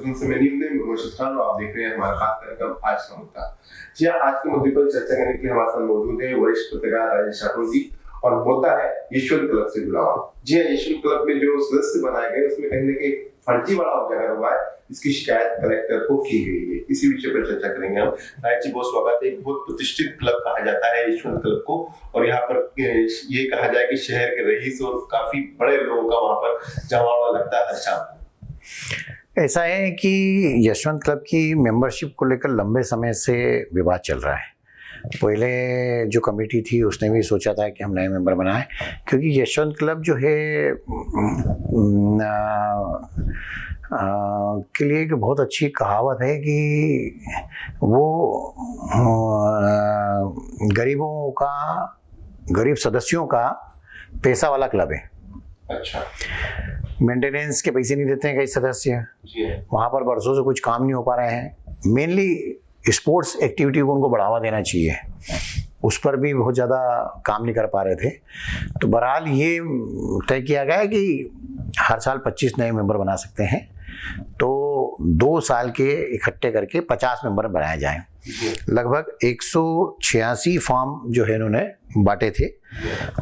दिन से मैं मुर्शिद खान और आप देख रहे हैं हमारा खास कार्यक्रम आज का मुद्दा। जी हाँ, आज के मुद्दे पर चर्चा करने के लिए हमारे साथ मौजूद है वरिष्ठ पत्रकार राजेश राठौर जी और मुद्दा है यशवंत क्लब से जुड़ा हुआ। जी हाँ, यशवंत क्लब में जो सदस्य बनाए गए उसमें कहीं ना कहीं फर्जी वाला उजागर हुआ है, इसकी शिकायत कलेक्टर को की गई है। इसी विषय पर चर्चा करेंगे हम। राय जी बहुत स्वागत है। एक बहुत प्रतिष्ठित क्लब कहा जाता है यशवंत क्लब को, और यहाँ पर ये कहा जाए कि शहर के रईस और काफी बड़े लोगों का वहाँ पर जमावड़ा लगता है हर शाम। ऐसा है कि यशवंत क्लब की मेंबरशिप को लेकर लंबे समय से विवाद चल रहा है। पहले जो कमेटी थी उसने भी सोचा था कि हम नए मेंबर बनाएं, क्योंकि यशवंत क्लब जो है के लिए एक बहुत अच्छी कहावत है कि वो गरीब सदस्यों का पैसा वाला क्लब है। अच्छा, मेंटेनेंस के पैसे नहीं देते हैं कई सदस्य, वहाँ पर बरसों से कुछ काम नहीं हो पा रहे हैं। मेनली स्पोर्ट्स एक्टिविटी को उनको बढ़ावा देना चाहिए, उस पर भी बहुत ज़्यादा काम नहीं कर पा रहे थे। तो बहरहाल ये तय किया गया है कि हर साल 25 नए मेंबर बना सकते हैं, तो 2 साल के इकट्ठे करके 50 मेंबर बनाए जाएं। लगभग 186 फॉर्म जो है इन्होंने बांटे थे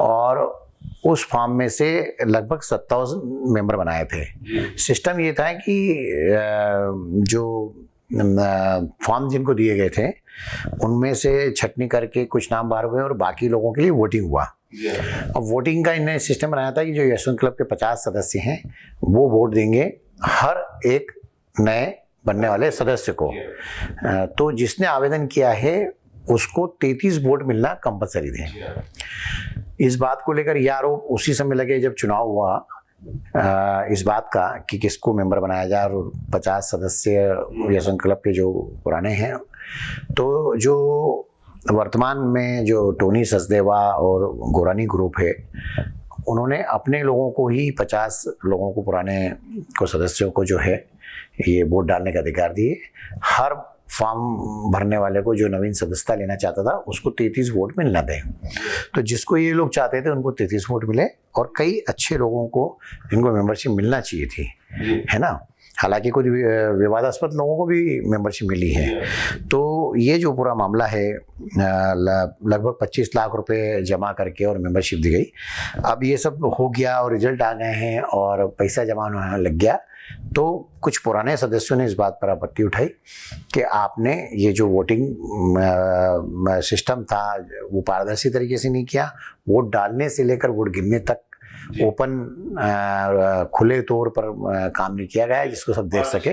और उस फॉर्म में से लगभग 27 मेंबर बनाए थे। सिस्टम ये था कि जो फॉर्म जिनको दिए गए थे उनमें से छटनी करके कुछ नाम बाहर हुए और बाकी लोगों के लिए वोटिंग हुआ। अब वोटिंग का इन्होंने सिस्टम बनाया था कि जो यशवंत क्लब के 50 सदस्य हैं वो वोट देंगे हर एक नए बनने वाले सदस्य को। तो जिसने आवेदन किया है उसको 33 वोट मिलना कंपलसरी थे। इस बात को लेकर ये आरोप उसी समय लगे जब चुनाव हुआ, इस बात का कि किसको मेंबर बनाया जाए, और 50 सदस्य यशवंत क्लब के जो पुराने हैं, तो जो वर्तमान में जो टोनी सचदेवा और गोरानी ग्रुप है उन्होंने अपने लोगों को ही 50 लोगों को पुराने को सदस्यों को जो है ये वोट डालने का अधिकार दिए। हर फॉर्म भरने वाले को जो नवीन सदस्यता लेना चाहता था उसको 33 वोट मिलना थे। तो जिसको ये लोग चाहते थे उनको 33 वोट मिले और कई अच्छे लोगों को इनको मेंबरशिप मिलना चाहिए थी, है ना। हालांकि कुछ विवादास्पद लोगों को भी मेंबरशिप मिली है। तो ये जो पूरा मामला है लगभग 25 लाख रुपए जमा करके और मेंबरशिप दी गई। अब ये सब हो गया और रिजल्ट आ गए हैं और पैसा जमा होने लग गया, तो कुछ पुराने सदस्यों ने इस बात पर आपत्ति उठाई कि आपने ये जो वोटिंग सिस्टम था वो पारदर्शी तरीके से नहीं किया। वोट डालने से लेकर वोट गिनने तक ओपन खुले तौर पर काम नहीं किया गया जिसको सब देख सके।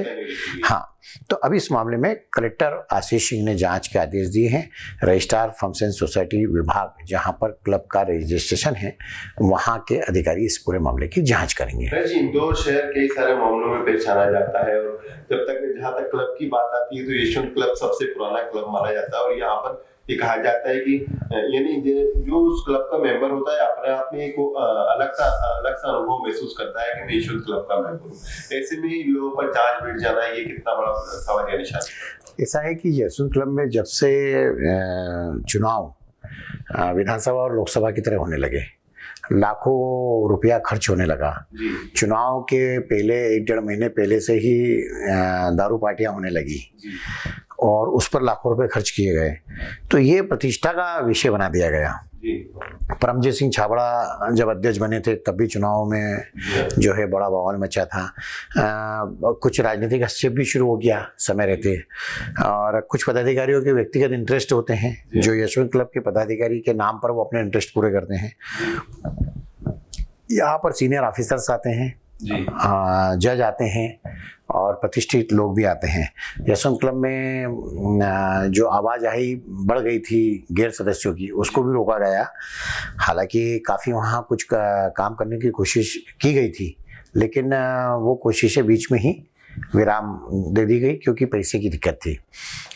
हाँ, तो अभी इस मामले में कलेक्टर आशीष सिंह ने जांच के आदेश दिए हैं। रजिस्ट्रार फंक्शन सोसाइटी विभाग जहां पर क्लब का रजिस्ट्रेशन है वहां के अधिकारी इस पूरे मामले की जांच करेंगे। इंदौर शहर कई सारे मामलों में पहचाना जाता है और जहां तक क्लब की बात आती है तो यशवंत क्लब सबसे पुराना क्लब माना जाता है। और यहाँ पर ये कहा जाता है कि यानी जो उस क्लब का मेंबर होता है अपने आप में एक अलग सा अनुभव महसूस करता है कि मैं यशवंत क्लब का मेंबर हूँ। ऐसे में लोगों पर जांच बैठ जाना ये कितना बड़ा सवाल या निशान। ऐसा है कि यशवंत क्लब में जब से चुनाव विधानसभा और लोकसभा की तरह होने लगे, लाखों रुपया खर्च होने लगा। चुनाव के पहले 1-1.5 महीने पहले से ही दारू पार्टियां होने लगी और उस पर लाखों रुपए खर्च किए गए। तो ये प्रतिष्ठा का विषय बना दिया गया। परमजीत सिंह छाबड़ा जब अध्यक्ष बने थे तब भी चुनाव में जो है बड़ा बवाल मचा था। कुछ राजनीतिक हस्तक्षेप भी शुरू हो गया समय रहते, और कुछ पदाधिकारियों के व्यक्तिगत इंटरेस्ट होते हैं जो यशवंत क्लब के पदाधिकारी के नाम पर वो अपने इंटरेस्ट पूरे करते हैं। यहाँ पर सीनियर ऑफिसर्स आते हैं, जज आते हैं और प्रतिष्ठित लोग भी आते हैं। यशवंत क्लब में जो आवाजाही बढ़ गई थी गैर सदस्यों की उसको भी रोका गया। हालांकि काफ़ी वहाँ कुछ काम करने की कोशिश की गई थी, लेकिन वो कोशिशें बीच में ही विराम दे दी गई क्योंकि पैसे की दिक्कत थी।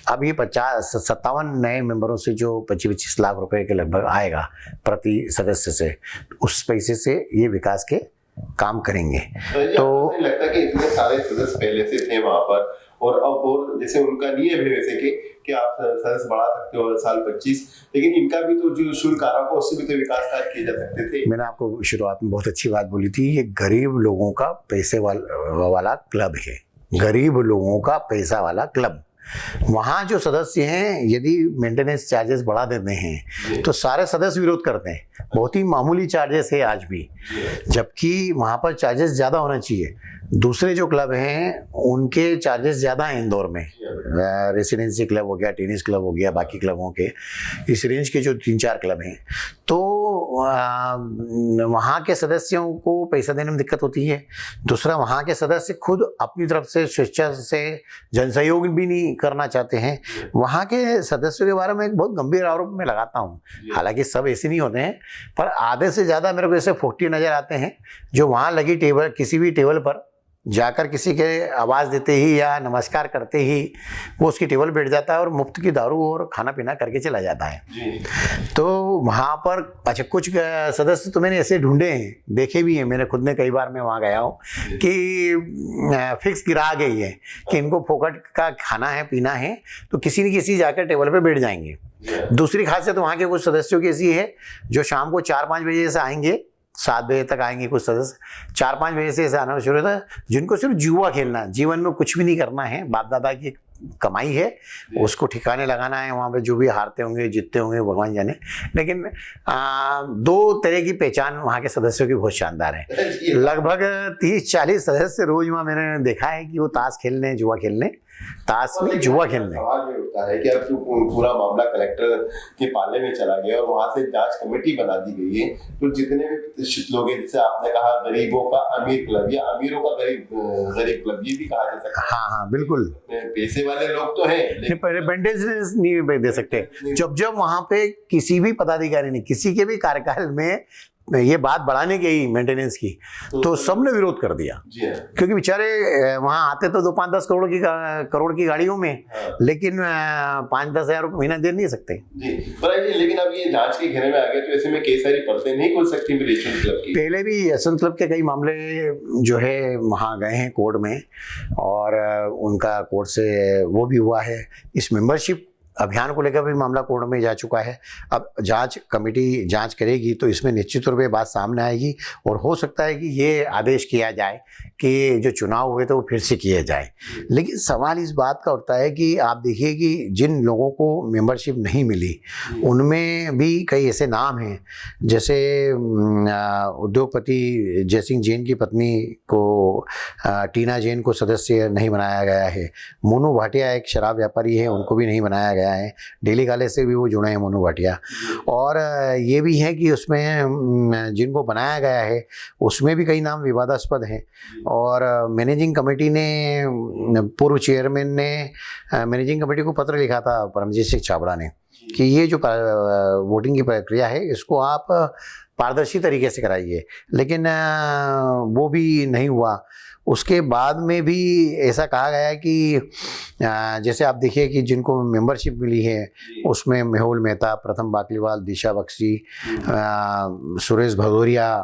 अब ये 57 नए मेंबरों से जो 25-25 लाख रुपए के लगभग आएगा प्रति सदस्य से, उस पैसे से ये विकास के काम करेंगे। तो लगता है कि इतने सारे सदस्य पहले से थे वहां पर, और अब और जैसे उनका नियम है वैसे कि आप सदस्य बढ़ा सकते हो साल 25, लेकिन इनका भी तो जो शुल्क आ रहा हो उससे भी तो विकास कार्य किए जा सकते थे। मैंने आपको शुरुआत में बहुत अच्छी बात बोली थी, ये गरीब लोगों का पैसे वाला क्लब है, गरीब लोगों का पैसा वाला क्लब। वहाँ जो सदस्य हैं यदि मेंटेनेंस चार्जेस बढ़ा देते हैं तो सारे सदस्य विरोध करते हैं। बहुत ही मामूली चार्जेस है आज भी, जबकि वहाँ पर चार्जेस ज़्यादा होना चाहिए। दूसरे जो क्लब हैं उनके चार्जेस ज़्यादा हैं इंदौर में, रेसिडेंसी क्लब हो गया, टेनिस क्लब हो गया, बाकी क्लबों के इस रेंज के जो 3-4 क्लब हैं, तो वहाँ के सदस्यों को पैसा देने में दिक्कत होती है। दूसरा, वहाँ के सदस्य खुद अपनी तरफ से स्वेच्छा से जनसहयोग भी नहीं करना चाहते हैं। वहाँ के सदस्यों के बारे में एक बहुत गंभीर आरोप मैं लगाता हूँ, हालांकि सब ऐसे नहीं होते हैं, पर आधे से ज़्यादा मेरे को ऐसे फोर्टी नज़र आते हैं जो वहाँ लगी टेबल, किसी भी टेबल पर जाकर किसी के आवाज़ देते ही या नमस्कार करते ही वो उसकी टेबल बैठ जाता है और मुफ्त की दारू और खाना पीना करके चला जाता है। तो वहाँ पर अच्छा कुछ सदस्य तो मैंने ऐसे ढूंढे हैं, देखे भी हैं, मैंने खुद ने कई बार मैं वहाँ गया हूँ कि फिक्स गिरा गई है कि इनको फोकट का खाना है पीना है तो किसी न किसी जाकर टेबल पे बैठ जाएंगे। दूसरी खासियत वहाँ के कुछ सदस्यों की ऐसी है जो शाम को 4-5 बजे से आएंगे, 7 बजे तक आएंगे कुछ सदस्य, 4-5 बजे से ऐसे आना शुरू होता है, जिनको सिर्फ जुआ खेलना, जीवन में कुछ भी नहीं करना है, बाप दादा की कमाई है उसको ठिकाने लगाना है। वहाँ पे जो भी हारते होंगे जीतते होंगे भगवान जाने, लेकिन 2 तरह की पहचान वहाँ के सदस्यों की बहुत शानदार है। लगभग 30-40 सदस्य रोज वहाँ मैंने देखा है कि वो ताश खेलने, जुआ खेलने, ताश में जुआ खेलने। सवाल ये उठता है कि अब जो पूरा मामला कलेक्टर के पाले में चला गया और वहां से जांच कमेटी बना दी गई है, तो जितने भी प्रतिष्ठित लोग हैं, जैसे आपने कहा गरीबों का अमीर क्लब या अमीरों का गरीब क्लब, ये भी कहा जा सकता है। हाँ, बिल्कुल। पैसे वाले लोग तो हैं लेकिन मेंटेनेंस नहीं दे सकते। जब वहां पे किसी भी पदाधिकारी ने किसी के भी कार्यकाल में ये बात बढ़ाने की मेंटेनेंस की तो सबने विरोध कर दिया, क्योंकि बेचारे वहाँ आते तो 2-5-10 करोड़ की गाड़ियों में, लेकिन 5-10 हज़ार रुपये महीना दे नहीं सकते जी। लेकिन अब ये जांच के घेरे में आ गए तो ऐसे में कई सारी परतें नहीं खुल सकती यशवंत क्लब की। पहले भी यशवंत क्लब के कई मामले जो है वहाँ गए हैं कोर्ट में और उनका कोर्ट से वो भी हुआ है। इस मेंबरशिप अभियान को लेकर भी मामला कोर्ट में जा चुका है। अब जांच कमेटी जांच करेगी तो इसमें निश्चित रूप से बात सामने आएगी और हो सकता है कि ये आदेश किया जाए कि जो चुनाव हुए तो वो फिर से किए जाए। लेकिन सवाल इस बात का उठता है कि आप देखिए कि जिन लोगों को मेंबरशिप नहीं मिली उनमें भी कई ऐसे नाम हैं, जैसे उद्योगपति जयसिंह जैन की पत्नी को टीना जैन को सदस्य नहीं बनाया गया है। मोनू भाटिया एक शराब व्यापारी है, उनको भी नहीं बनाया गया है। डेली कालेज से भी वो जुड़े हैं मोनू भाटिया। और ये भी है कि उसमें जिनको बनाया गया है उसमें भी कई नाम विवादास्पद हैं। और मैनेजिंग कमेटी ने, पूर्व चेयरमैन ने मैनेजिंग कमेटी को पत्र लिखा था परमजीत सिंह छाबड़ा ने कि ये जो वोटिंग की प्रक्रिया है इसको आप पारदर्शी तरीके से कराइए, लेकिन वो भी नहीं हुआ। उसके बाद में भी ऐसा कहा गया है कि जैसे आप देखिए कि जिनको मेंबरशिप मिली है उसमें मेहुल मेहता, प्रथम बाकलीवाल, दिशा बख्शी, सुरेश भदौरिया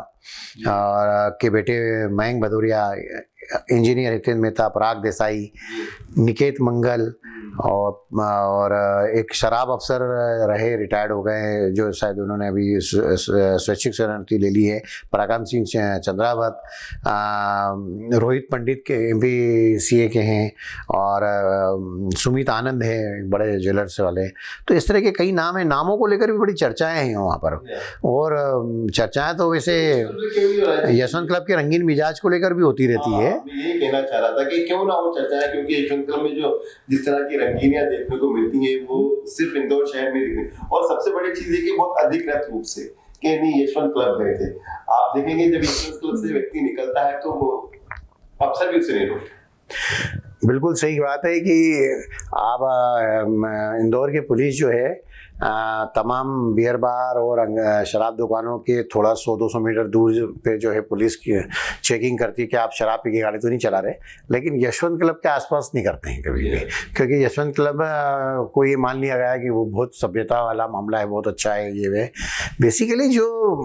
और के बेटे मयंक भदौरिया, इंजीनियर हितेंद्र मेहता, पराग देसाई, निकेत मंगल और एक शराब अफसर रहे, रिटायर्ड हो गए, जो शायद उन्होंने अभी स्वैच्छिक सेवानिवृत्ति ले ली है, पराक्रम सिंह चंद्रावत, रोहित पंडित के MPCA के हैं और सुमित आनंद है बड़े ज्वेलर्स वाले। तो इस तरह के कई नाम हैं। नामों को लेकर भी बड़ी चर्चाएं हैं वहाँ पर। और चर्चाएं तो वैसे यशवंत क्लब के रंगीन मिजाज को लेकर भी होती रहती है। यही कहना चाह रहा था कि क्यों ना हो चर्चाएं, क्योंकि यशवंत क्लब में जो जिस तरह की रंगीनियां देखने को मिलती है वो सिर्फ इंदौर शहर में दिखती। और सबसे बड़ी चीज है कि बहुत अधिकृत रूप से कि नहीं यशवंत क्लब गए थे। आप देखेंगे जब यशवंत क्लब से व्यक्ति निकलता है तो वो अफसर भी उससे नहीं रोकते। बिल्कुल सही बात है कि आप इंदौर की पुलिस जो है तमाम बियर बार और शराब दुकानों के थोड़ा 100-200 मीटर दूर पे जो है पुलिस की चेकिंग करती है कि आप शराब पी के गाड़ी तो नहीं चला रहे, लेकिन यशवंत क्लब के आसपास नहीं करते हैं कभी भी, क्योंकि यशवंत क्लब को ये मान लिया गया है कि वो बहुत सभ्यता वाला मामला है, बहुत अच्छा है। ये वे बेसिकली जो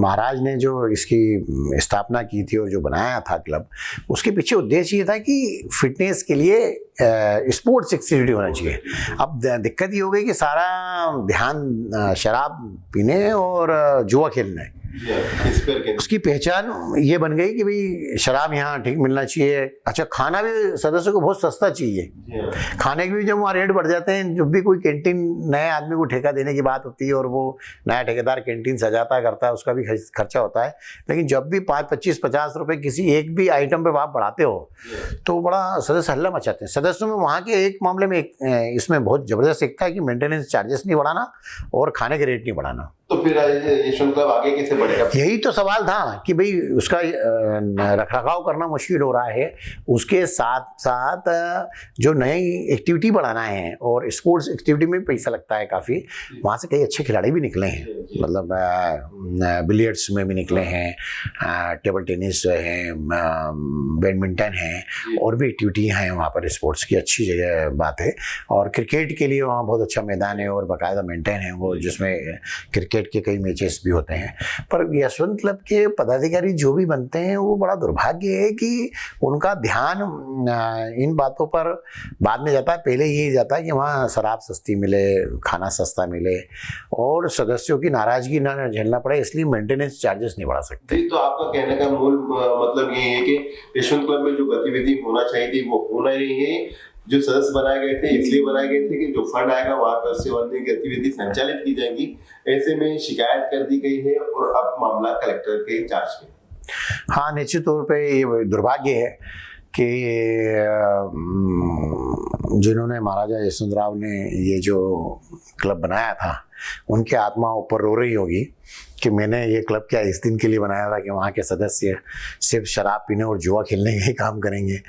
महाराज ने जो इसकी स्थापना की थी और जो बनाया था क्लब, उसके पीछे उद्देश्य ये था कि फिटनेस के लिए स्पोर्ट्स एक्टिविटी होना चाहिए। अब दिक्कत ये हो गई कि सारा ध्यान शराब पीने और जुआ खेलने है। उसकी पहचान ये बन गई कि भाई शराब यहाँ ठीक मिलना चाहिए। अच्छा, खाना भी सदस्यों को बहुत सस्ता चाहिए। खाने के भी जब वहाँ रेट बढ़ जाते हैं, जब भी कोई कैंटीन नए आदमी को ठेका देने की बात होती है और वो नया ठेकेदार कैंटीन सजाता करता है, उसका भी खर्चा होता है। लेकिन जब भी 5, 25, 50 रुपए किसी एक भी आइटम पे आप बढ़ाते हो तो बड़ा सदस्य हल्ला मचाते हैं। सदस्यों में वहाँ के एक मामले में इसमें बहुत जबरदस्त एकता है कि मेंटेनेंस चार्जेस नहीं बढ़ाना और खाने के रेट नहीं बढ़ाना। तो फिर यशवंत क्लब आगे कैसे बढ़ेगा? यही तो सवाल था कि भाई उसका रखरखाव करना मुश्किल हो रहा है। उसके साथ साथ जो नई एक्टिविटी बढ़ाना है, और स्पोर्ट्स एक्टिविटी में पैसा लगता है काफ़ी। वहाँ से कई अच्छे खिलाड़ी भी निकले हैं, मतलब बिलियर्ड्स में भी निकले हैं, टेबल टेनिस है, बैडमिंटन है, और भी एक्टिविटियाँ हैं वहाँ पर स्पोर्ट्स की। अच्छी जगह बात है। और क्रिकेट के लिए वहाँ बहुत अच्छा मैदान है और बाकायदा मेंटेन है वो, जिसमें क्रिकेट के कई मैचेस भी होते हैं। पर यशवंत क्लब के पदाधिकारी जो भी बनते हैं, वो बड़ा दुर्भाग्य है कि उनका ध्यान इन बातों पर बाद में जाता है। पहले यही जाता है कि वहाँ शराब सस्ती मिले, खाना सस्ता मिले और सदस्यों की नाराजगी ना झेलना पड़े, इसलिए मेंटेनेंस चार्जेस नहीं बढ़ा सकते। तो आपका कहने का मूल मतलब ये है कि यशवंत क्लब में जो गतिविधि होना चाहिए थी वो होना ही नहीं है। जो सदस्य बनाए गए थे इसलिए बनाए गए थे कि जो फंड आएगा वहां पर से अन्य गतिविधि संचालित की जाएंगी। ऐसे में शिकायत कर दी गई है और अब मामला कलेक्टर के जांच में। हाँ, निश्चित तौर पे ये दुर्भाग्य है कि जिन्होंने महाराजा यशवंतराव ने ये जो क्लब बनाया था, उनकी आत्मा ऊपर रो रही होगी कि मैंने ये क्लब क्या इस दिन के लिए बनाया था कि वहाँ के सदस्य सिर्फ शराब पीने और जुआ खेलने के ही काम करेंगे,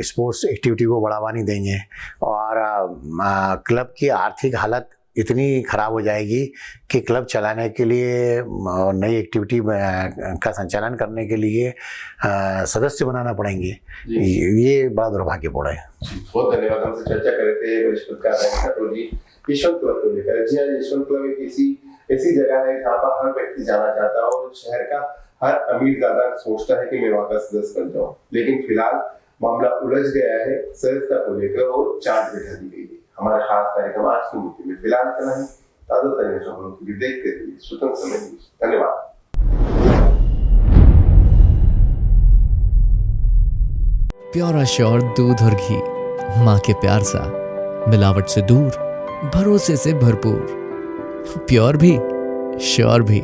स्पोर्ट्स एक्टिविटी को बढ़ावा नहीं देंगे, और क्लब की आर्थिक हालत इतनी ख़राब हो जाएगी कि क्लब चलाने के लिए और नई एक्टिविटी का संचालन करने के लिए सदस्य बनाना पड़ेंगे। ये बड़ा दुर्भाग्यपूर्ण है। बहुत धन्यवाद। हमसे चर्चा कर रहे थे वरिष्ठ पत्रकार यशवंत क्लब को लेकर। जी हाँ, यशवंत क्लब एक ऐसी जगह है जहाँ पर हर व्यक्ति जाना चाहता है और शहर का हर अमीर ज्यादा सोचता है कि मैं वहाँ का सदस्य बन जाऊँ। लेकिन फिलहाल मामला उलझ गया है सदस्यता को लेकर और चार्ज बैठा दी गई है। हमारा खास कार्यक्रम आज की मुद्दे में फिलहाल इतना ही। ताजा तरीन खबरों के लिए देखते रहिए स्वतंत्र समय न्यूज़। धन्यवाद। प्योर श्योर दूध और घी, माँ के प्यार सा, मिलावट से दूर, भरोसे से भरपूर, प्योर भी श्योर भी।